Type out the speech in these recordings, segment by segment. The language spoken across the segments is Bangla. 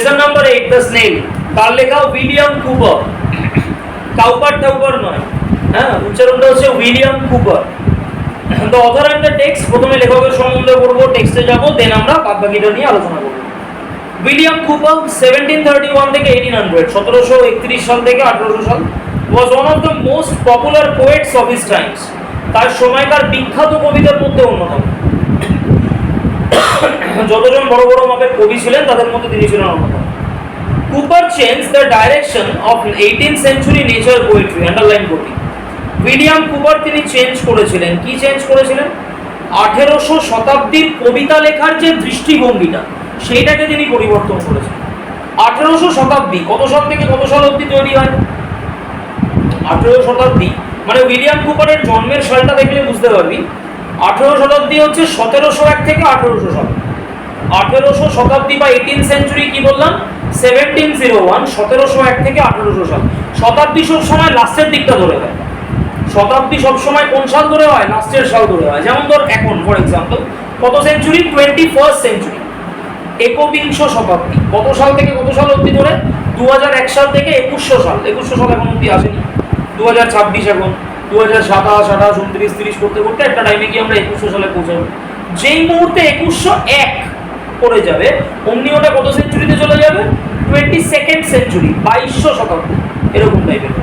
Lesson number 8 the snail. কার লেখা? William Cowper. কাউপার টাউপার নয়, হ্যাঁ, উচ্চারণটা হচ্ছে William Cowper. The author and the text, প্রথমে লেখকের সম্বন্ধে পড়বো, টেক্সটে যাবো, দেন আমরা বাদবাকিটা নিয়ে আলোচনা করবো। উইলিয়াম কুপার 1731 থেকে 1800, 1731 সাল থেকে 1800 সাল, was one of the most popular poets of his times, তার সময়কার বিখ্যাত কবিদের মধ্যে অন্যতম। যতজন বড় বড় মাপের কবি ছিলেন তাদের মধ্যে তিনি ছিলেন অন্যতম। Cooper change the direction of 18th century nature poetry, underline করুন। উইলিয়াম কুপার তিনি চেঞ্জ করেছিলেন, কি চেঞ্জ করেছিলেন? 1800 শতাব্দীর কবিতা লেখার যে দৃষ্টিভঙ্গিটা সেইটাকে তিনি পরিবর্তন করেছেন। 1800 শতাব্দী কত সাল থেকে কত সাল অবধি তৈরি হয়? 18 শতাব্দী মানে উইলিয়াম কুপারের জন্মের সালটা দেখলে বুঝতে পারবি। 18 শতাব্দী হচ্ছে 1701 থেকে 1800 সাল। 1800 শতাব্দী বা 18th century কি বললাম? 1701, 1701 থেকে 1800 সাল। শতাব্দী সবসময় লাস্টের দিকটা ধরে হয়। শতাব্দী সবসময় কোন সাল ধরে হয়? লাস্টের সাল ধরে হয়। যেমন ধর এখন ফর এক্সাম্পল কত সেঞ্চুরি? 21st century, একবিংশ শতাব্দী। কত সাল থেকে কত সাল অবধি ধরে? 2001 সাল থেকে 2100 সাল। 2100 সাল এখন অবধি আসেনি, 2026 এখন, 2027, 28, 29, 30 করতে করতে একটা টাইমে গিয়ে আমরা 2100 সালে পৌঁছাবো। যেই মুহূর্তে 2101 করে যাবে অমনি ওটা কত সেঞ্চুরিতে চলে যাবে? 22nd century, 2200 শতাব্দী, এরকম টাইপের।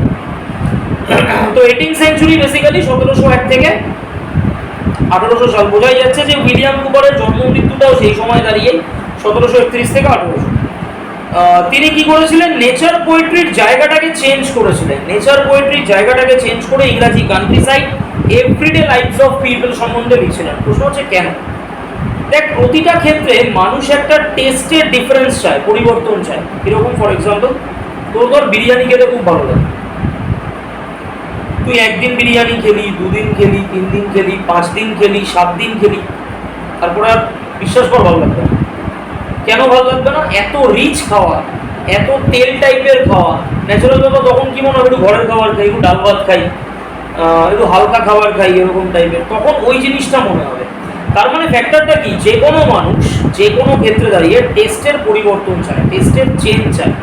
তো 18th century বেসিক্যালি 1701 থেকে 1800 সাল। বোঝাই যাচ্ছে যে উইলিয়াম কুপারের জন্ম মৃত্যুটাও সেই সময় দাঁড়িয়ে 1731 থেকে 1800। তিনি কি করেছিলেন? নেচার পোয়েট্রির জায়গাটাকে চেঞ্জ করেছিলেন। নেচার পোয়েট্রির জায়গাটাকে চেঞ্জ করে ইংরাজি countryside, everyday lifes of people সম্বন্ধে লিখছিলেন। প্রশ্ন হচ্ছে কেন? দেখ, প্রতিটা ক্ষেত্রে মানুষ একটা টেস্টের ডিফারেন্স চায়, পরিবর্তন চায়। এরকম ফর এক্সাম্পল তোর ধর বিরিয়ানি খেতে খুব ভালো লাগে, তুই একদিন বিরিয়ানি খেলি, দুদিন খেলি, 3 দিন খেলি, 5 দিন খেলি, 7 দিন খেলি, তারপরে আর বিশ্বাস কর ভালো লাগবে না। কেন ভালো লাগবে না? এত রিচ খাওয়া, এত তেল টাইপের খাওয়া। ন্যাচারাল ব্যাপার তখন কি মনে হবে? একটু ঘরের খাবার খাই, একটু ডাল ভাত খাই, একটু হালকা খাবার খাই, এরকম টাইপের, তখন ওই জিনিসটা মনে হবে। তার মানে ফ্যাক্টরটা কি? যে কোনো মানুষ যে কোনো ক্ষেত্রে দাঁড়িয়ে টেস্টের পরিবর্তন চায়, টেস্টের চেঞ্জ চায়।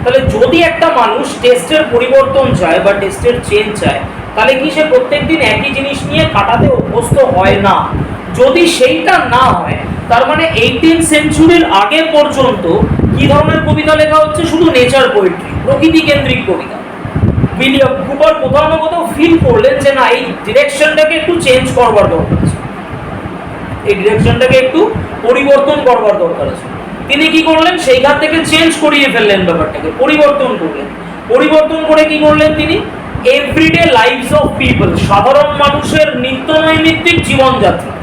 তাহলে যদি একটা মানুষ টেস্টের পরিবর্তন চায় বা টেস্টের চেঞ্জ চায়, তাহলে কি সে প্রত্যেকদিন একই জিনিস নিয়ে কাটাতে অভ্যস্ত হয় না? যদি সেইটা না হয়, তার মানে 18th centuryর আগে পর্যন্ত কি ধরনের কবিতা লেখা হচ্ছে? শুধু নেচার পোয়েট্রি, প্রকৃতি কেন্দ্রিক কবিতা। উইলিয়াম কুপার কোথাও না কোথাও ফিল করলেন যে না, এই ডিরেকশনটাকে একটু চেঞ্জ করবার দরকার আছে, এই ডিরেকশনটাকে একটু পরিবর্তন করবার দরকার আছে। তিনি কি করলেন? সেইখান থেকে চেঞ্জ করিয়ে ফেললেন, ব্যাপারটাকে পরিবর্তন করলেন। পরিবর্তন করে কি করলেন তিনি? এভরিডে লাইফস অফ পিপল, সাধারণ মানুষের নিত্য নৈমিত্তিক জীবনযাত্রা।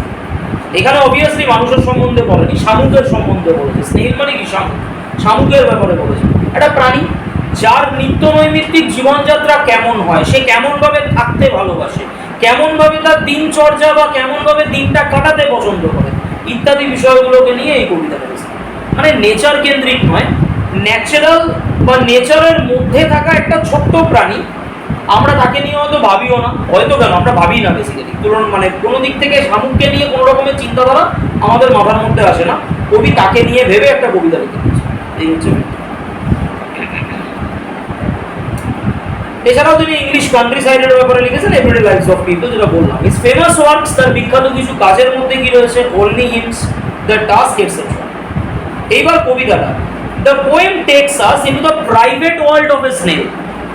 এখানে অবভিয়াসলি মানুষের সম্বন্ধে বলেনি, শামুকের সম্বন্ধে বলেছে। স্নেল মানে কি? শামুক। শামুকের ব্যাপারে বলেছে। একটা প্রাণী যার নিত্য নৈমিত্তিক জীবনযাত্রা কেমন হয়, সে কেমনভাবে থাকতে ভালোবাসে, কেমনভাবে তার দিনচর্যা বা কেমনভাবে দিনটা কাটাতে পছন্দ করে, ইত্যাদি বিষয়গুলোকে নিয়ে এই কবিতা রয়েছে। মানে নেচার কেন্দ্রিক নয়, ন্যাচারাল বা নেচারের মধ্যে থাকা একটা ছোট্ট প্রাণী। আমরা তাকে নিয়ে হয়তো ভাবিও না, হয়তো কেন আমরা ভাবি না বেসিক্যালি, তুলনা মানে কোনো দিক থেকে শামুককে নিয়ে কোনো রকমের চিন্তাধারা আমাদের মাথার মধ্যে আসে না। কবি তাকে নিয়ে ভেবে একটা কবিতা লিখে দিয়েছে। এই হচ্ছে। এছাড়াও তিনি ইংলিশ কান্ট্রি সাইডের ব্যাপারে লিখেছেন, এভরিডে লাইফস অফ পিপল, যেটা বললাম। ইজ ফেমাস ওয়ার্কস, তার বিখ্যাত কিছু কাজের মধ্যে কি রয়েছে? Only hymns, the task, etcetera. এইবার কবিতাটা, the poem tax us into the private world of a snail.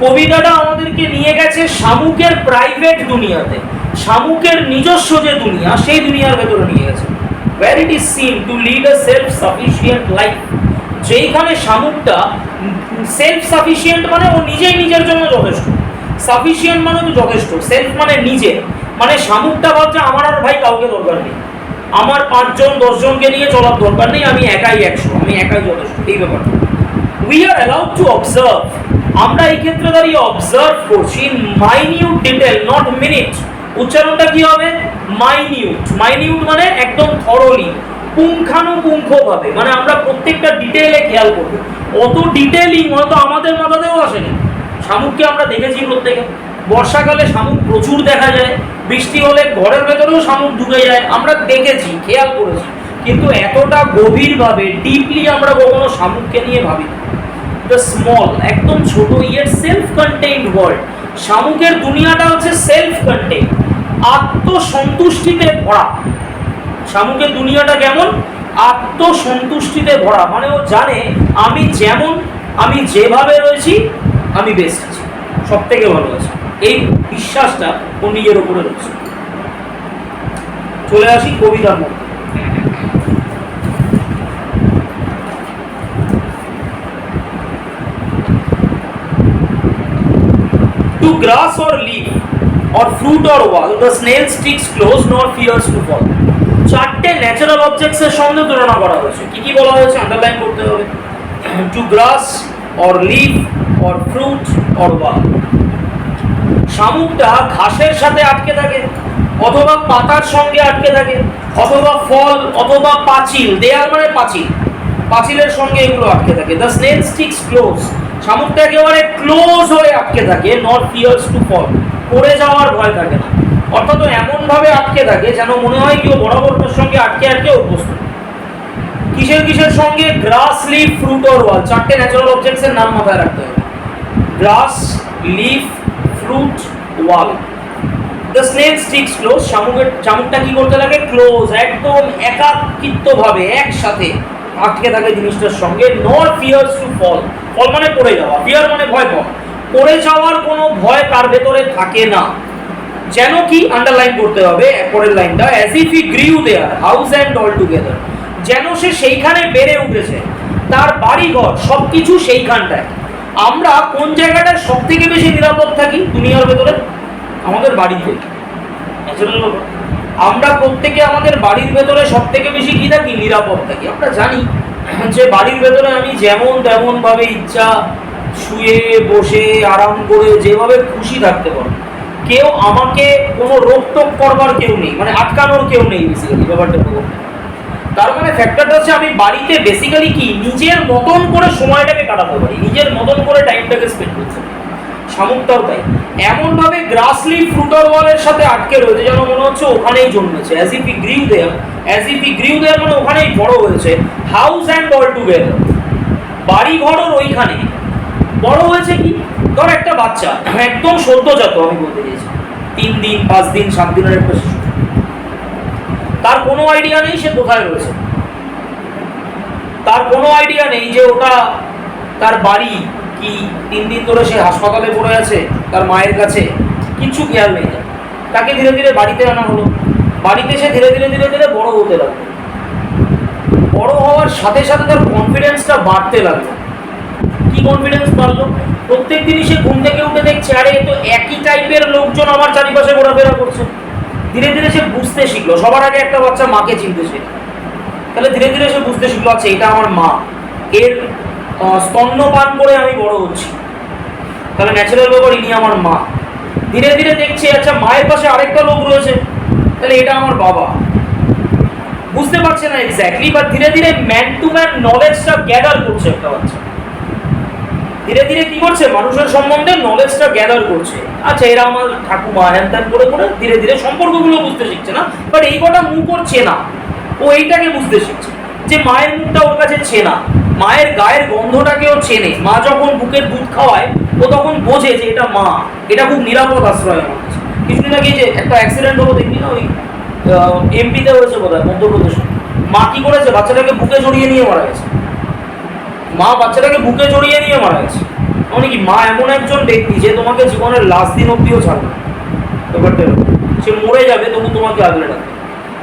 কবিতাটা আমাদেরকে নিয়ে গেছে শামুকের প্রাইভেট দুনিয়াতে, শামুকের নিজস্ব যে দুনিয়া, সেই দুনিয়ার ভেতরে নিয়ে গেছে। Where it is seen to lead a self sufficient life, যেইখানে শামুকটা সেলফ সাফিসিয়েন্ট মানে ও নিজেই নিজের জন্য যথেষ্ট, সাফিসিয়েন্ট মানে তো যথেষ্ট, সেলফ মানে নিজে, মানে শামুকটা ভাবছে আমার আর ভাই কাউকে দরকার নেই, আমার 5 জন 10 জনকে নিয়ে চলার দরকার নেই, আমি একাই 100, আমি একাই যথেষ্ট, এই ব্যাপারটা। We are allowed to observe, আমরা এই ক্ষেত্রে দাঁড়িয়ে অবজার্ভ করছি, মাইনিউট ডিটেল, নট মিনিট। উচ্চারণটা কি হবে? মাইনিউট। মাইনিউট মানে একদম থরলি, পুঙ্খানুপুঙ্খভাবে, মানে আমরা প্রত্যেকটা ডিটেইলে খেয়াল করব। অত ডিটেইলিং হয়তো আমাদের মাথাতেও আসেনি। শামুককে আমরা দেখেছি প্রত্যেকে, বর্ষাকালে শামুক প্রচুর দেখা যায়, বৃষ্টি হলে ঘরের ভেতরেও শামুক ঢুকে যায়, আমরা দেখেছি, খেয়াল করেছি। কিন্তু এতটা গভীরভাবে ডিপলি আমরা কখনো শামুককে নিয়ে ভাবি না। দ্য স্মল, একদম ছোট, ইয়ের সেলফ কন্টেইনড ওয়ার্ল্ড। শামুকের দুনিয়াটা হচ্ছে সেলফ কন্টেইন, আত্মসন্তুষ্টিতে ভরা। শামুকের দুনিয়াটা কেমন? আত্মসন্তুষ্টিতে ভরা, মানে ও জানে আমি যেমন, আমি যেভাবে রয়েছি আমি বেস্ট আছি, সব থেকে ভালো আছি, এই বিশ্বাসটা ও নিজের ওপরে রয়েছে। চলে আসি কবিতার মধ্যে। To grass or leaf or fruit or wall, the snail sticks close nor fears to fall. চারটে ন্যাচারাল অবজেক্টস এর সঙ্গে তুলনা করা হয়েছে। কি কি বলা হয়েছে আন্ডারলাইন করতে হবে। To grass or leaf or fruit or wall. শামুকটা ঘাসের সাথে আটকে থাকে, অথবা পাতার সঙ্গে আটকে থাকে, অথবা ফল, অথবা পাঁচিল, দেয়াল মানে পাঁচিল, পাঁচিলের সঙ্গে এগুলো আটকে থাকে। দ্য স্নেল স্টিক্স ক্লোজ, শামুকটা একেবারে ক্লোজ হয়ে আটকে থাকে। নট ফিয়ার্স টু ফল, পড়ে যাওয়ার ভয় থাকে না। অর্থাৎ এমন ভাবে আটকে থাকে যেন মনে হয় কেউ বরাবরটার সঙ্গে আটকে আটকে অভ্যস্ত। কিসের কিসের সঙ্গে? Grass, leaf, fruit or wall. চারটে ন্যাচারাল অবজেক্টস এর নাম মাথায় রাখতে হবে। Grass, leaf, fruit, wall. The snail sticks close, শামুকটা কি করতে লাগে? ক্লোজ, একদম একাকিত্বভাবে একসাথে আটকে থাকে জিনিসটার সঙ্গে। নট ফিয়ার্স টু ফল, ফল মানে পড়ে যাওয়া, ফিয়ার মানে ভয় পাওয়া, পড়ে যাওয়ার কোনো ভয় তার ভেতরে থাকে না। যেন কি, আন্ডারলাইন করতে হবে পরের লাইনটা, as if he grew their house and all together. যেন সে সেইখানে বেড়ে উঠেছে, তার বাড়ি ঘর সবকিছু সেইখানটায়। আমরা কোন জায়গাটায় সব থেকে বেশি নিরাপদ থাকি দুনিয়ার ভেতরে? আমাদের বাড়িতে। আমরা প্রত্যেকে আমাদের বাড়ির ভেতরে সব থেকে বেশি কি থাকি? নিরাপদ থাকি। আমরা জানি যে বাড়ির ভেতরে আমি যেমন তেমন ভাবে ইচ্ছা শুয়ে বসে আরাম করে যেভাবে খুশি থাকতে পারবো, কেউ আমাকে কোনো রোকটোক করবার কেউ নেই, মানে আটকানোর কেউ নেই। বেসিক্যালি ব্যাপারটা পুরো, তার মানে ফ্যাক্টরটা হচ্ছে আমি বাড়িতে বেসিক্যালি কি নিজের মতন করে সময়টাকে কাটাতে পারি, নিজের মতন করে টাইমটাকে স্পেন্ড করতে পারি। শামুকটাও তাই, এমন ভাবে গ্রাসলি ফ্রুটার ওয়ালের সাথে আটকে রয়েছে যেন মনে হচ্ছে ওখানেই জন্মেছে। As if he grew there, as if he grew there মানে ওখানেই বড় হয়েছে। হাউস অ্যান্ড অল টুগেদার, বাড়ি ঘরও ওইখানে বড় হয়েছে। কি ধর একটা বাচ্চা একদম সদ্যজাত, আমি বলতে চাইছি 3 দিন 5 দিন 7 দিনের একটা শিশু, তার কোনো আইডিয়া নেই সে কোথায় রয়েছে, তার কোনো আইডিয়া নেই যে ওটা তার বাড়ি কি 3 দিন ধরে সে হাসপাতালে পড়ে আছে তার মায়ের কাছে, কিচ্ছু খেয়াল নেই। তাকে ধীরে ধীরে বাড়িতে আনা হলো, বাড়িতে সে ধীরে ধীরে ধীরে ধীরে বড় হতে লাগলো। বড় হওয়ার সাথে সাথে তার কনফিডেন্সটা বাড়তে লাগলো। কি কনফিডেন্স বাড়লো? প্রত্যেক দিনই সে ঘুম থেকে উঠে দেখছে আরে তো একই টাইপের লোকজন আমার চারিপাশে ঘোরাফেরা করছে। ধীরে ধীরে সে বুঝতে শিখলো। সবার আগে একটা বাচ্চা মাকে চিনতে শেখে, তাহলে ধীরে ধীরে সে বুঝতে শিখলো আচ্ছা এটা আমার মা, এর স্তন্যপান করে আমি বড় হচ্ছি, তাহলে ন্যাচারাল ব্যাপার ইনি আমার মা। ধীরে ধীরে দেখছে আচ্ছা মায়ের পাশে আরেকটা লোক রয়েছে, তাহলে এটা আমার বাবা। বুঝতে পারছে না এক্স্যাক্টলি, বাট ধীরে ধীরে ম্যান টু ম্যান নলেজটা গ্যাদার করছে একটা বাচ্চা। ধীরে ধীরে কি করছে? মানুষের সম্বন্ধে নলেজটা গ্যাদার করছে। আচ্ছা এরা আমার ঠাকুমা, হ্যান ত্যান করে করে ধীরে ধীরে সম্পর্কগুলো বুঝতে শিখছে না, বাট এই কটা মুখ ওর চেনা, ও এইটাকে বুঝতে শিখছে যে মায়ের মুখটা ওর কাছে চেনা, মায়ের গায়ের গন্ধটাকে ও চেনে। মা যখন বুকের দুধ খাওয়ায় ও তখন বোঝে যে এটা মা, এটা খুব নিরাপদ আশ্রয় আমার কাছে। কিছুদিন আগে যে একটা অ্যাক্সিডেন্ট হলো দেখবি না, ওই এমপিতে হয়েছে বোধহয়, মধ্যপ্রদেশে। মা কি করেছে? বাচ্চাটাকে বুকে জড়িয়ে নিয়ে মারা গেছে। মা বাচ্চাটাকে বুকে জড়িয়ে নিয়ে মারা গেছে। মানে কি, মা এমন একজন ব্যক্তি যে তোমাকে জীবনের লাস্ট দিন অব্দিও ছাড়বে, ব্যাপারটা সে মরে যাবে তবু তোমাকে আগলে রাখবে।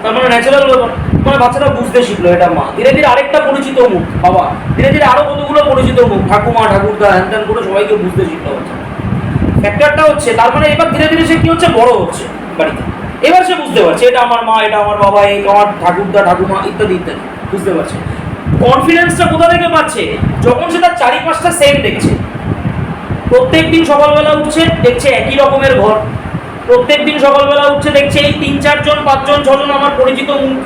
তার মানে ন্যাচারাল ব্যাপার, মানে বাচ্চাটা বুঝতে শিখলো এটা মা। ধীরে ধীরে আরেকটা পরিচিত মুখ বাবা, ধীরে ধীরে আরো কতগুলো পরিচিত মুখ ঠাকুমা, ঠাকুরদা, হ্যান ত্যান করে সবাইকে বুঝতে শিখলো বাচ্চা। ফ্যাক্টরটা হচ্ছে তার মানে এবার ধীরে ধীরে সে কি হচ্ছে? বড় হচ্ছে বাড়িতে। এবার সে বুঝতে পারছে এটা আমার মা, এটা আমার বাবা, এই আমার ঠাকুরদা, ঠাকুমা ইত্যাদি ইত্যাদি বুঝতে পারছে। কনফিডেন্সটা কোথা থেকে পাচ্ছে? যখন সে তার 4-5টা সেম দেখছে। প্রত্যেক দিন সকালবেলা উঠছে দেখছে একই রকমের ঘর, প্রত্যেক দিন সকালবেলা উঠছে দেখছে এই 3-4 জন 5 জন 6 জন আমার পরিচিত মুখ,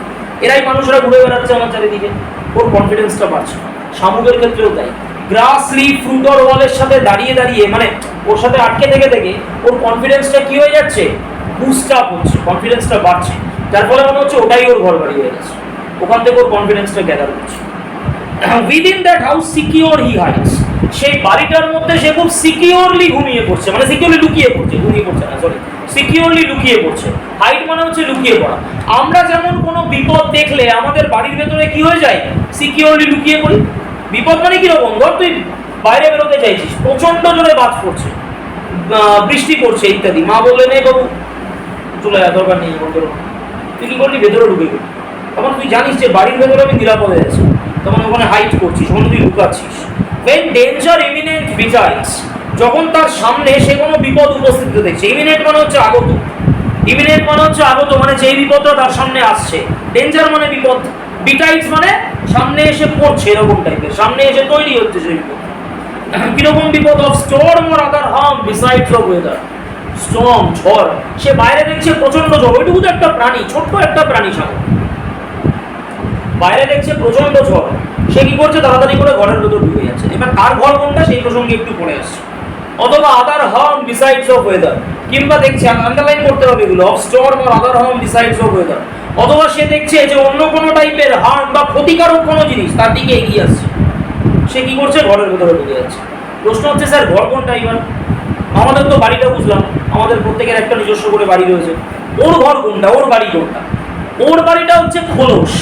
এরাই মানুষরা ঘুরে বেড়াচ্ছে আমার চারিদিকে। ওর কনফিডেন্সটা বাড়ছে। শামুকের ক্ষেত্রেও তাই, গ্রাস, লিফ, ফ্রুট অর ওয়ালের সাথে দাঁড়িয়ে দাঁড়িয়ে, মানে ওর সাথে আটকে থেকে থেকে ওর কনফিডেন্সটা কি হয়ে যাচ্ছে? বুস্ট আপ হচ্ছে, কনফিডেন্সটা বাড়ছে, যার ফলে মনে হচ্ছে ওটাই ওর ঘর বাড়ি হয়ে গেছে। ওখান থেকে ওর কনফিডেন্সটা গ্যাদার করছে। Within that house secure he hides, সেই বাড়িটার মধ্যে সে খুব সিকিওরলি ঘুমিয়ে পড়ছে, মানে সিকিওরলি লুকিয়ে পড়ছে, ঘুমিয়ে পড়ছে না সরি, সিকিওরলি লুকিয়ে পড়ছে। হাইড মানে হচ্ছে লুকিয়ে পড়া। আমরা যেমন কোনো বিপদ দেখলে আমাদের বাড়ির ভেতরে কি হয়ে যায়, সিকিওরলি লুকিয়ে পড়ি। বিপদ মানে কিরকম, ধর তুই বাইরে বেরোতে চাইছিস, প্রচন্ড জোরে বাজ পড়ছে, বৃষ্টি পড়ছে ইত্যাদি, মা বললেন এই বাবু চলে যা, দরকার নেই, তুই কি করলি, ভেতরে ঢুকে গেলি। তখন তুই জানিস যে বাড়ির ভেতরে আমি নিরাপদে আছি, তখন ওখানে হাইড করছিস, ওখানে তুই লুকাচ্ছিস। when danger imminent besides, যখন তার সামনে সে কোনো বিপদ উপস্থিত দেখছে, ইমিনেন্ট মানে হচ্ছে আগত, ইমিনেন্ট মানে হচ্ছে আগত, মানে যেই বিপদটা তার সামনে আসছে। ডেঞ্জার মানে বিপদ, বিটাইটস মানে সামনে এসে পড়ছে, এরকম টাইপের, সামনে এসে তৈরি হচ্ছে সেই বিপদ। কিরকম বিপদ, of storm or other harm besides of weather, storm ঝড়, সে বাইরে দেখছে প্রচন্ড ঝড়, ওইটুকু তো একটা প্রাণী, ছোট্ট একটা প্রাণী সামনে, বাইরে দেখছে প্রচন্ড ঝড়, সে কি করছে, তাড়াতাড়ি করে ঘরের ভেতর ঢুকে যাচ্ছে। এবার কার ঘর কোনটা সেই প্রসঙ্গে একটু পড়ে আসছে। অথবা আদার হার্ম বিসাইডস অফ ওয়েদার, কিংবা দেখছে, আন্ডারলাইন করতে হবে এগুলো, of storm or other harm besides of weather. অথবা সে দেখছে যে অন্য কোনো টাইপের হার্ম বা ক্ষতিকারক কোনো জিনিস তার দিকে এগিয়ে আসছে, সে কি করছে, ঘরের ভেতরে ঢুকে যাচ্ছে। প্রশ্ন হচ্ছে স্যার ঘর কোনটা এবার? আমাদের তো বাড়িটা বুঝলাম, আমাদের প্রত্যেকের একটা নিজস্ব করে বাড়ি রয়েছে, ওর ঘর কোনটা, ওর বাড়ি কোনটা? ওর বাড়িটা হচ্ছে খোলস,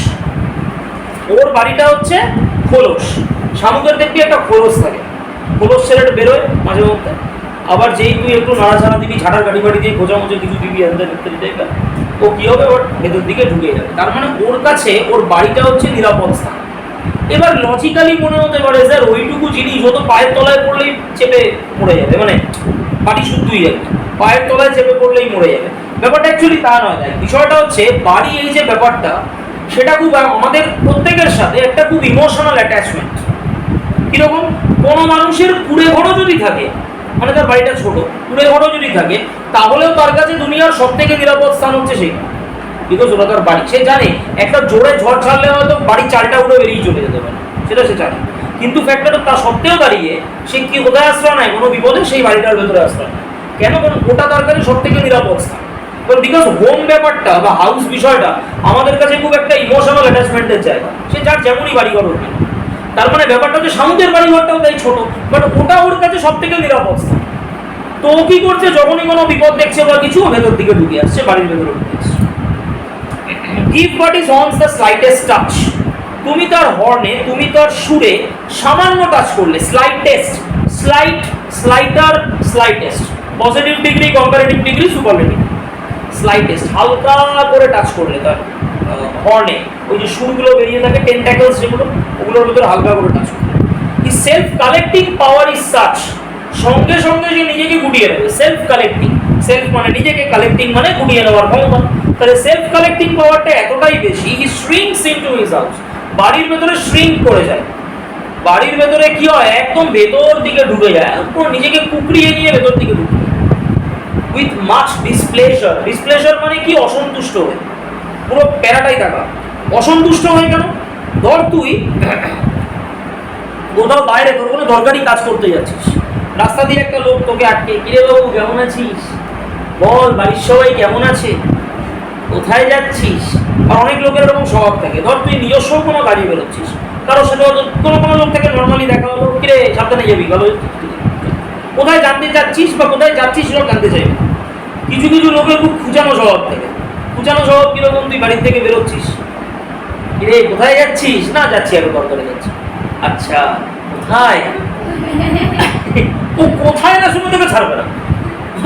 ওর বাড়িটা হচ্ছে খোলস। শামুকের দেখবি একটা খোলস থাকে, খোলস ছেলেটা বেরোয় মাঝে মধ্যে, আবার যেই তুই একটু নাড়াচাড়া দিবি, ঝাঁটার গাড়ি বাড়ি দিয়ে খোঁজা মুজে কিছু দিবি টাইপের, ও কি হবে, ওর ভেতর দিকে ঢুকে যাবে। তার মানে ওর কাছে ওর বাড়িটা হচ্ছে নিরাপদ স্থান। এবার লজিক্যালি মনে হতে পারে স্যার ওইটুকু জিনিস ও তো পায়ের তলায় পড়লেই চেপে মরে যাবে, মানে বাড়ি শুদ্ধই যাবে, পায়ের তলায় চেপে পড়লেই মরে যাবে। ব্যাপারটা অ্যাকচুয়ালি তা নয়। দেখ, বিষয়টা হচ্ছে বাড়ি, এই যে ব্যাপারটা, সেটা খুব আমাদের প্রত্যেকের সাথে একটা খুব ইমোশনাল অ্যাটাচমেন্ট। কিরকম, কোনো মানুষের কুড়ে ঘরও যদি থাকে, মানে তার বাড়িটা ছোট, কুড়ে ঘরও যদি থাকে, তাহলেও তার কাছে দুনিয়ার সব থেকে নিরাপদ স্থান হচ্ছে সেইটা, বিকজ ওরা তার বাড়ি। সে জানে একটা জোরে ঝড় ছাড়লে হয়তো বাড়ির চালটা উড়ে বেরিয়ে চলে যেতে পারে, সেটা সে জানে, কিন্তু ফ্যাক্টরটা তার সত্ত্বেও দাঁড়িয়ে সে কি কোথায় আশ্রয় নেয়, কোনো বিপদে সেই বাড়িটার ভেতরে আশ্রয় নেয়। কেন? কারণ ওটা তার কাছে সব থেকে নিরাপদ স্থান। বিকজ হোম ব্যাপারটা বা হাউস বিষয়টা আমাদের কাছে খুব একটা ইমোশনাল অ্যাটাচমেন্টের জায়গা, সে যার যেমনই বাড়ি ঘর ওঠে। তার মানে ব্যাপারটা হচ্ছে শামুকের বাড়ি ঘরটাও তাই ছোট, বাট ওটা ওর কাছে সব থেকে নিরাপদ স্থান। তো ও কি করছে, যখনই কোনো বিপদ দেখছে বা কিছু, ভেতর দিকে ঢুকে আসছে, বাড়ির ভেতরে ঢুকে আসছে। Give but is on the slightest touch, তুমি তার হর্নে, তুমি তার সুরে সামান্য টাচ করলে, slightest, slight, slighter, slightest, positive degree, comparative degree, superlative. Slightest, হালকা করে টাচ করলে তার হর্নে, ওই যে সুরগুলো বেরিয়ে থাকে, টেন্টাকলস যেগুলো, ওগুলোর ভিতরে হালকা করে টাচ করলে। His self collecting power is such, সঙ্গে সঙ্গে যে নিজেকে গুটিয়ে নেবে। সেলফ কালেক্টিং, সেলফ মানে নিজেকে, কালেক্টিং মানে গুটিয়ে নেওয়ার ক্ষমতা। তাহলে সেলফ কালেক্টিং পাওয়ারটা এতটাই বেশি, হি শ্রিঙ্কস ইনটু হিজ হাউস, বাড়ির ভেতরে শ্রিঙ্ক করে যায়। বাড়ির ভেতরে কি হয়, একদম ভেতর দিকে ঢুকে যায়, পুরো নিজেকে কুকড়িয়ে নিয়ে ভেতর দিকে ঢুকে যায়। উইথ মাচ ডিসপ্লেজার, ডিসপ্লেজার মানে কি, অসন্তুষ্ট হয়ে, পুরো প্যারাটাই থাকা। অসন্তুষ্ট হয়ে কেন? ধর তুই কোথাও বাইরে তোর কোনো দরকারি কাজ করতে যাচ্ছিস, রাস্তা দিয়ে একটা লোক তোকে আটকে, কিরে বাবু কেমন আছিস, বল বাড়ির সবাই কেমন আছে, কোথায় যাচ্ছিস? আর অনেক লোকের এরকম স্বভাব থাকে, ধর তুই নিজস্ব কোনো কাজে বেরোচ্ছিস, কারোর সাথে কোনো কোনো লোক থেকে নর্মালি দেখা হলো, কিরে সাবধানে যাবি, ভালো, কোথায় জানতে চাচ্ছিস বা কোথায় যাচ্ছিস লোক জানতে চাইবে। কিছু কিছু লোকের খুব খুঁচানো স্বভাব থাকে। খুঁচানো স্বভাব কিরকম, তুই বাড়ির থেকে বেরোচ্ছিস, কিরে কোথায় যাচ্ছিস, না যাচ্ছি একটু দরকারে যাচ্ছি, আচ্ছা কোথায়, ও কোথায় না শুনে তোকে ছাড়বে না,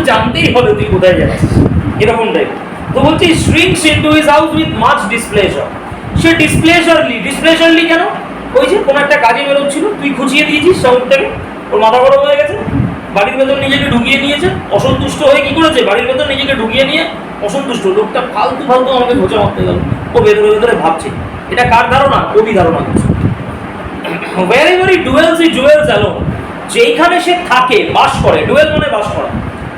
জানতেই হবে তুই কোথায় যাচ্ছিস, এরকম টাইপ। তো বলছি shrinks into his house with much displeasure, সে ডিসপ্লেজারলি কেন, ওই যে কোনো একটা কাজে বেরোচ্ছিল, তুই খুঁচিয়ে দিয়েছিস সাউন্ড থেকে, ওর মাথা গরম হয়ে গেছে, বাড়ির ভেতর নিজেকে ঢুকিয়ে নিয়েছে, অসন্তুষ্ট হয়ে কি করেছে, বাড়ির ভেতর নিজেকে ঢুকিয়ে নিয়ে অসন্তুষ্ট, লোকটা ফালতু ফালতু আমাকে খোঁজা মারতে গেল, ও ভেতরে ভেতরে ভাবছে। এটা কার ধারণা? কবি ধারণা করছে। wherever he dwells he dwells alone, যেখানে সে থাকে, বাস করে, ডুয়েল মানে বাস করা,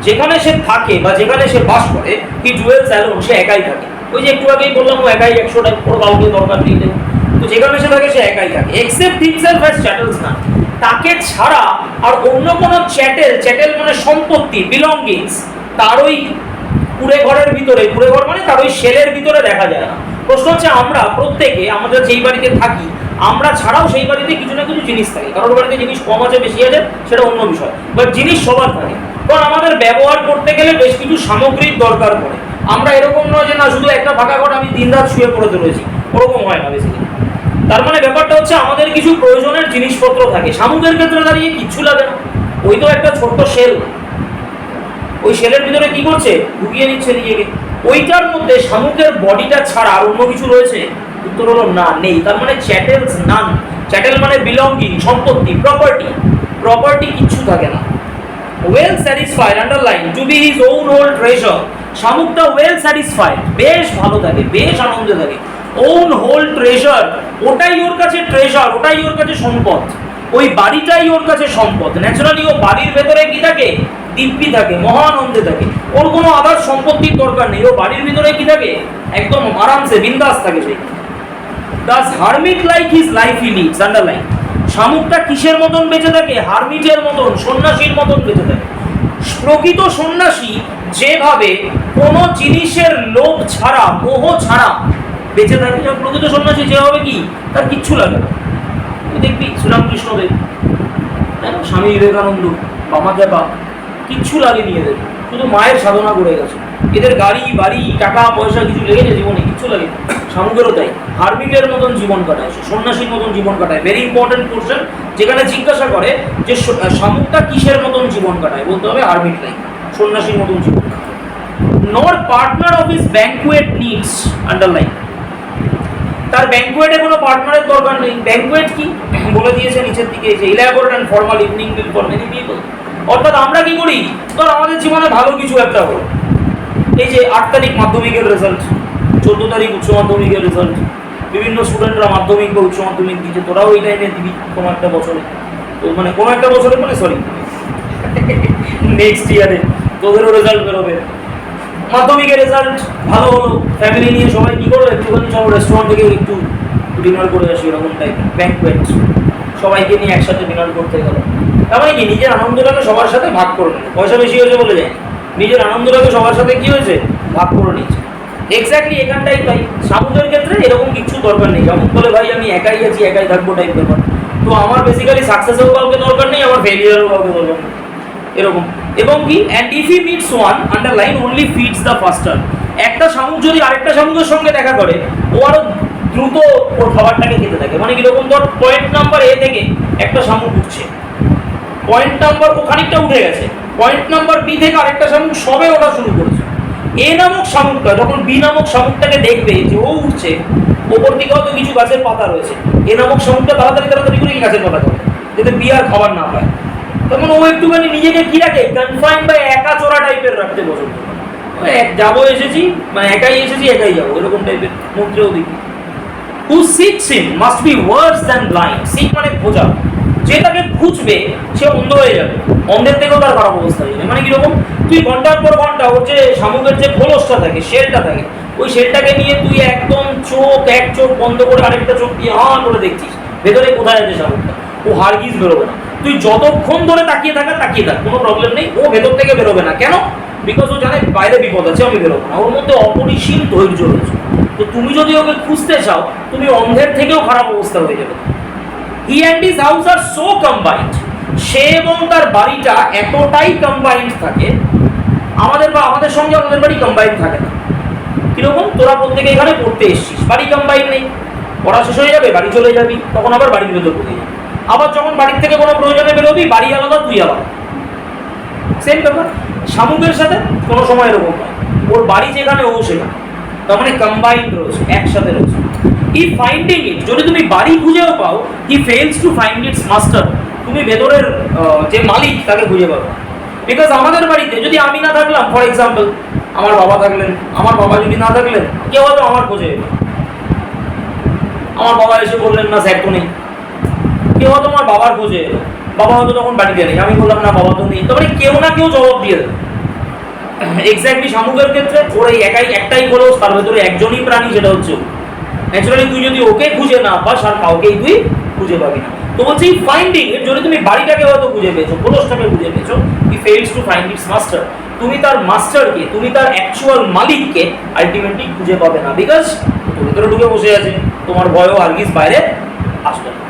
যেখানে সে থাকে বা যেখানে সে বাস করে, he dwells alone, সে একাই থাকে। ওই যে একটু আগেই বললাম, ও একাই 100টা, কোনো কাউকে দরকার নেই। তো যেখানে সে থাকে সে একাই থাকে, except himself as chattels না, তাকে ছাড়া আর অন্য কোনো চ্যাটেল মানে সম্পত্তি, বিলঙ্গিংস, তার ওই কুড়ে ঘরের ভিতরে, কুড়ে ঘর মানে তার ওই শেলের ভিতরে দেখা যায় না। ও প্রশ্ন হচ্ছে আমরা প্রত্যেকে আমাদের যেই বাড়িতে থাকি, আমরা ছাড়াও সেই বাড়িতে কিছু না কিছু জিনিস থাকে। কারোর বাড়িতে জিনিস কম আছে বেশি আছে সেটা অন্য বিষয়, বাট জিনিস সবার থাকে। কারণ আমাদের ব্যবহার করতে গেলে বেশ কিছু সামগ্রীর দরকার পড়ে। আমরা এরকম নয় যে না শুধু একটা ফাঁকা ঘর আমি দিনরাত শুয়ে পড়ে রয়েছি, ওরকম হয় না বেসিক্যালি। তার মানে ব্যাপারটা হচ্ছে আমাদের কিছু প্রয়োজনের জিনিসপত্র থাকে। শামুকের ক্ষেত্রে দাঁড়িয়ে কিচ্ছু লাগে না, ওই তো একটা ছোট্ট শেল, ওই শেলের ভিতরে কি করছে, ঢুকিয়ে নিচ্ছে নিজেকে। ওইটার মধ্যে শামুকের বডিটা ছাড়া আর অন্য কিছু রয়েছে? উত্তর হলো না, নেই। তার মানে চ্যাটেলস নান। চ্যাটেল মানে বিলঙ্গিং, সম্পত্তি, প্রপার্টি। প্রপার্টি কিচ্ছু থাকে না। Well satisfied, underline, to be his own whole treasure. শামুকটা ওয়েল স্যাটিসফাইড, বেশ ভালো থাকে, বেশ আনন্দে থাকে। ওন হোল ট্রেজার, ওটাই ওর কাছে ট্রেজার, ওটাই ওর কাছে সম্পদ। ওই বাড়িটাই ওর কাছে সম্পদ। ন্যাচারালি ও বাড়ির ভেতরে কি থাকে, দিব্যি থাকে, মহানন্দে থাকে। ওর কোনো আদার সম্পত্তির দরকার নেই, ও বাড়ির ভিতরে কি থাকে, একদম আরামসে বিন্দাস থাকে সেই। Does hermit like his life he leads? Underline. শামুকটা কিসের মতন বেঁচে থাকে? হারমিটের মতন, সন্ন্যাসীর মতন বেঁচে থাকে। প্রকৃত সন্ন্যাসী যেভাবে কোনো জিনিসের লোভ ছাড়া, মোহ ছাড়া বেঁচে থাকে, প্রকৃত সন্ন্যাসী যেভাবে কি তার কিচ্ছু লাগে না। দেখবি শ্রীরামকৃষ্ণদেব, স্বামী বিবেকানন্দ, বামাদেবা, কিচ্ছু লাগেনি এদের, শুধু মায়ের সাধনা করে গেছে। এদের গাড়ি বাড়ি টাকা পয়সা কিছু লেগেছে জীবনে? কিচ্ছু লাগে। শামুকেরও তাই, হারমিটের মতন জীবন কাটায়, সন্ন্যাসীর মতন জীবন কাটায়। ভেরি ইম্পর্টেন্ট কোশ্চেন, যেখানে জিজ্ঞাসা করে যে শামুকটা কিসের মতন জীবন কাটায়, বলতে হবে হারমিট লাইক, সন্ন্যাসীর মতন জীবন। নর partner of his banquet needs, underline. তার ব্যাঙ্কুয়েটে কোনো পার্টনারের দরকার নেই। ব্যাঙ্কুয়েট কি বলে দিয়েছে নিচের দিকে, যে elaborate and formal evening meal for many people. অর্থাৎ আমরা কি করি, ধর আমাদের জীবনে ভালো কিছু একটা হলো, এই যে 8 তারিখ মাধ্যমিকের রেজাল্ট, 14 তারিখ উচ্চ মাধ্যমিকের রেজাল্ট, বিভিন্ন স্টুডেন্টরা মাধ্যমিক বা উচ্চ মাধ্যমিক দিচ্ছে, তোরাও এই টাইমে দিবি কোনো একটা বছরে। তো মানে কোনো একটা বছরে মানে সরি নেক্সট ইয়ারে তোদেরও রেজাল্ট বেরোবে। মাধ্যমিকের রেজাল্ট ভালো হলো, ফ্যামিলি নিয়ে সবাই কী করলো, একটুখানি সব রেস্টুরেন্ট থেকে একটু ডিনার করে আসি, এরকম টাইপ ব্যাঙ্কুয়েট, সবাইকে নিয়ে একসাথে ডিনার করতে গেল। তার মানে কি নিজের আনন্দটাকে সবার সাথে ভাগ করে নিল। পয়সা বেশি হয়েছে বলে যায়, নিজের আনন্দটাকে সবার সাথে কি হয়েছে, ভাগ করে নিচ্ছে। এক্স্যাক্টলি এখানটাই তাই। শামুকের ক্ষেত্রে এরকম কিছু দরকার নেই। শামুক বলে ভাই আমি একাই আছি, একাই থাকবো টাইপ ব্যাপার। তো আমার বেসিক্যালি সাকসেসেও কাউকে দরকার নেই, আমার ফেলিয়ারও কাউকে দরকার নেই, এরকম। এবং কি, and if he meets one, underline, only feeds the ফাস্টার। একটা শামুক যদি আরেকটা শামুকের সঙ্গে দেখা করে, ও আরো দ্রুত ওর খাবারটাকে খেতে থাকে। মানে কিরকম, ধর পয়েন্ট নাম্বার এ থেকে একটা শামুক উঠছে, পয়েন্ট নাম্বার ও খানিকটা উঠে গেছে, পয়েন্ট নাম্বার বি থেকে আরেকটা শামুক সবে ওঠা শুরু করেছে। এ নামক শামুকটা যখন বি নামক শামুকটাকে দেখবে যে ও উঠছে, ওপর দিকে হয়তো কিছু গাছের পাতা রয়েছে, এ নামক শামুকটা তাড়াতাড়ি তাড়াতাড়ি করে গাছের পাতা খাবে, যাতে বি আর খাবার না পায়। তখন ও একটুখানি নিজেকে কি রাখে, কনফাইন বা একা চোরা টাইপের রাখতে পছন্দ করে। যাবো এসেছি, মানে একাই এসেছি একাই যাবো, এরকম টাইপের মুদ্রেও দেখি। Who seeks him must be worse than blind. Seek মানে খোঁজা, যে তাকে খুঁজবে সে অন্ধ হয়ে যাবে, অন্ধের থেকেও তার খারাপ অবস্থা হয়ে যাবে। মানে কিরকম, তুই ঘন্টার পর ঘন্টা ওর যে শামুকের যে খোলসটা থাকে, শেলটা থাকে, ওই শেলটাকে নিয়ে তুই একদম এক চোখ বন্ধ করে আরেকটা চোখ দিয়ে হা করে দেখছিস ভেতরে কোথায় আছে শামুকটা। ও হারগিজ বেরোবে না, তুই যতক্ষণ ধরে তাকিয়ে থাক, কোনো প্রবলেম নেই, ও ভেতর থেকে বেরোবে না। কেন? বিকজ ও জানে বাইরে বিপদ আছে, আমি বেরোবো না। ওর মধ্যে অপরিসীম ধৈর্য রয়েছে। তো তুমি যদি ওকে খুঁজতে চাও, তুমি অন্ধের থেকেও খারাপ অবস্থা হয়ে যাবে। He and his house are so combined. সে এবং তার বাড়িটা এতটাই কম্বাইন্ড থাকে, আমাদের সঙ্গে আমাদের বাড়ি কম্বাইন্ড থাকে না। কিরকম, তোরা প্রত্যেকে এখানে পড়তে এসছিস, বাড়ি কম্বাইন্ড নেই, পড়া শেষ হয়ে যাবে, বাড়ি চলে যাবি, তখন আবার বাড়ির ভেতর ঢুকে যাবি। আবার যখন বাড়ির থেকে কোনো প্রয়োজনে বেরোবি, বাড়ি আলাদা, তুই আলাদা, সেম ব্যাপার। শামুকের সাথে কোনো সময় এরকম হয়, ওর বাড়ি যেখানে ও সেখানে, তার মানে কম্বাইন্ড রয়েছে, একসাথে রয়েছে। ই ফাইন্ডিং ইট, যদি তুমি বাড়ি খুঁজেও পাও, he fails to find its master. তুমি ভেতরের যে মালিক তাকে খুঁজে পাবে। বিকজ আমাদের বাড়িতে যদি আমি না থাকলাম, ফর এক্সাম্পল আমার বাবা থাকলেন, আমার বাবা যদি না থাকলেন, কেউ হয়তো আমার খোঁজে এলো। আমার বাবা এসে বললেন না স্যার তো নেই, কেউ হয়তো আমার বাবার খোঁজে এলো, বাবা হয়তো তখন বাড়িতে নেই, আমি বললাম না বাবা তো নেই, তারপরে কেউ না কেউ জবাব দিয়ে দেবে। এক্স্যাক্টলি শামুকের ক্ষেত্রে ওর এই একটাই খোলস, তার ভেতরে একজনই প্রাণী, সেটা হচ্ছে ও। ন্যাচারালি তুই যদি ওকে খুঁজে না পাস, আর কাউকেই তুই খুঁজে পাবি না। তো বলছি ফাইন্ডিং এর, যদি তুমি বাড়িটাকে হয়তো খুঁজে পেয়েছো, খোলসটাকে খুঁজে পেয়েছো, he fails to find its master. তুমি তার মাস্টারকে, তুমি তার অ্যাকচুয়াল মালিককে আলটিমেটলি খুঁজে পাবে না। বিকজ তোর ভেতরে ঢুকে বসে আছে, তোমার ভয়ও হারগিজ বাইরে আসবে না।